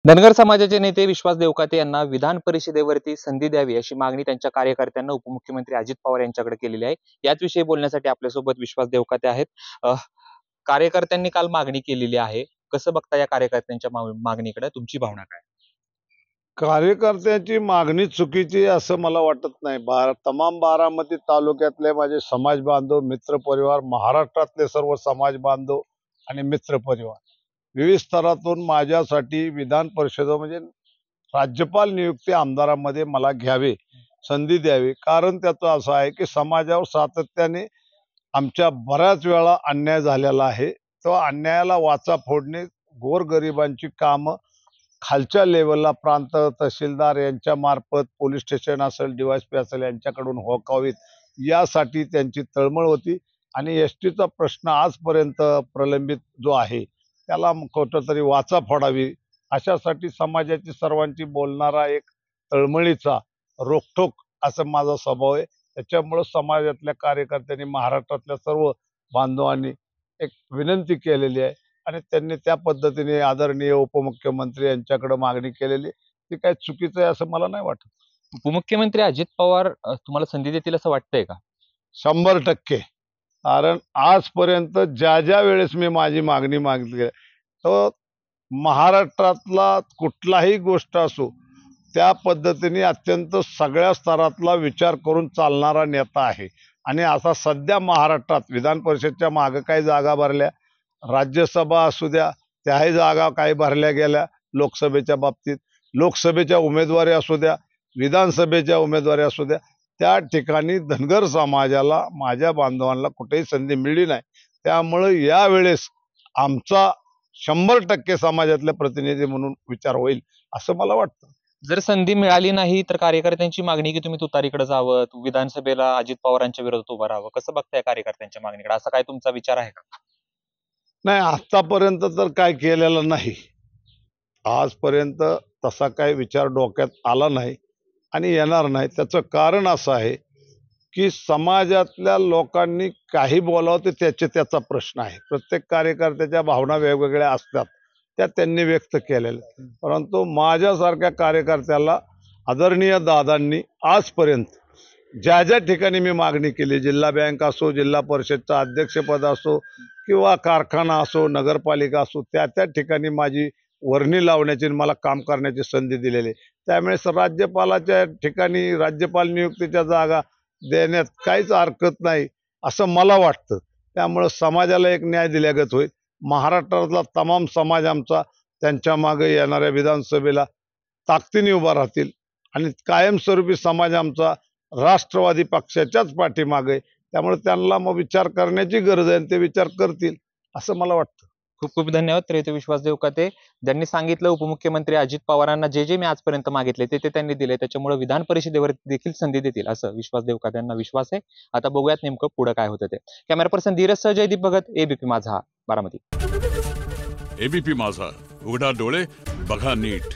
धनगर समाजाचे नेते विश्वास देवकाते यांना विधान परिषदेवरती संधी द्यावी अशी मागणी त्यांच्या कार्यकर्त्यांना उपमुख्यमंत्री अजित पवार यांच्याकडे केलेली आहे। याच विषयी बोलण्यासाठी आपल्यासोबत विश्वास देवकाते आहेत। कार्यकर्त्यांनी काल मागणी केलेली आहे, कसं बघता या कार्यकर्त्यांच्या मागणीकडे, तुमची भावना काय? कार्यकर्त्याची मागणी चुकीची असं मला वाटत नाही। तमाम बारामती तालुक्यातले माझे समाज बांधव, मित्र परिवार, महाराष्ट्रातले सर्व समाज बांधव आणि मित्र परिवार विविध स्तरातून माझ्यासाठी विधान परिषद म्हणजे राज्यपाल नियुक्ती आमदारांमध्ये मला घ्यावे, संधी द्यावी। कारण त्याचं असं आहे की समाजावर सातत्याने आमच्या बऱ्याच वेळा अन्याय झालेला आहे। तो अन्यायाला वाचा फोडणे, गोरगरिबांची कामं खालच्या लेवलला प्रांत तहसीलदार यांच्या मार्फत पोलीस स्टेशन असेल, डीवायएसपी असेल यांच्याकडून होकावीत यासाठी त्यांची तळमळ होती। आणि एसटीचा प्रश्न आजपर्यंत प्रलंबित जो आहे त्याला कुठंतरी वाचा फोडावी अशासाठी समाजाची सर्वांची बोलणारा एक तळमळीचा रोखठोक असं माझा स्वभाव आहे। त्याच्यामुळे समाजातल्या कार्यकर्त्यांनी, महाराष्ट्रातल्या सर्व बांधवांनी एक विनंती केलेली आहे आणि त्यांनी त्या पद्धतीने आदरणीय उपमुख्यमंत्री यांच्याकडे मागणी केलेली। ती काय चुकीचं आहे असं मला नाही वाटत। उपमुख्यमंत्री अजित पवार तुम्हाला संधी देतील असं वाटतंय का? 100%। कारण आजपर्यंत ज्या वेळेस मी माझी मागणी मागितली तो महाराष्ट्रातला कुठलाही गोष्ट असो त्या पद्धतीने अत्यंत सगळ्या स्तरातला विचार करून चालणारा नेता आहे। आणि असा सध्या महाराष्ट्रात विधान परिषदच्या मागे काही जागा भरल्या, राज्यसभा असू द्या त्याही जागा काही भरल्या गेल्या, लोकसभेच्या बाबतीत लोकसभेच्या उमेदवारी असू द्या, विधानसभेच्या उमेदवारी असू द्या, त्या ठिकाणी धनगर समाजाला, माझ्या बांधवांना कुठेही संधी मिळली नाही। त्यामुळे यावेळेस आमचा 100% समाजातले प्रतिनिधी म्हणून विचार होईल असं मला वाटतं। जर संधी मिळाली नाही तर कार्यकर्त्यांची मागणी की तुम्ही तुतारीकडे जावं, विधानसभेला अजित पवारांच्या विरोधात उभं राहावं, कसं बघताय कार्यकर्त्यांच्या मागणीकडे? असा काय तुमचा विचार आहे का? नाही, आतापर्यंत तर काय केलेलं नाही। आजपर्यंत तसा काही विचार डोक्यात आला नाही आणि येणार नाही। त्याचं कारण असं आहे की समाजातल्या लोकांनी काही बोलावं ते त्याचा प्रश्न आहे। प्रत्येक कार्यकर्त्याच्या भावना वेगवेगळ्या असतात, त्या त्यांनी व्यक्त केलेल्या। परंतु माझ्यासारख्या कार्यकर्त्याला आदरणीय दादांनी आजपर्यंत ज्या ठिकाणी मी मागणी केली, जिल्हा बँक असो, जिल्हा परिषदचं अध्यक्षपद असो किंवा कारखाना असो, नगरपालिका असो, त्या ठिकाणी माझी वर्णी लावण्याची, मला काम करण्याची संधी दिलेली। त्यामुळे राज्यपालाच्या ठिकाणी राज्यपाल नियुक्तीच्या जागा देण्यात काहीच हरकत नाही असं मला वाटतं। त्यामुळे समाजाला एक न्याय दिल्यागत होईल। महाराष्ट्रातला तमाम समाज आमचा त्यांच्या मागे येणाऱ्या विधानसभेला ताकदीने उभा राहतील आणि कायमस्वरूपी समाज आमचा राष्ट्रवादी पक्षाच्याच पाठीमागे, त्यामुळे त्यांना मग विचार करण्याची गरज आहे आणि ते विचार करतील असं मला वाटतं। खूप खूप धन्यवाद। तर इथे विश्वास देवकाते ज्यांनी सांगितलं उपमुख्यमंत्री अजित पवारांना जे मी आजपर्यंत मागितले ते त्यांनी दिले, त्याच्यामुळे विधान परिषदेवर देखील संधी देतील असं विश्वास देवकाते यांना विश्वास आहे। आता बघूयात नेमकं पुढे काय होतं ते। कॅमेरा पर्सन धीरज सह जयदीप भगत, एबीपी माझा, बारामती। एबीपी माझा, उघडा डोळे बघा नीट।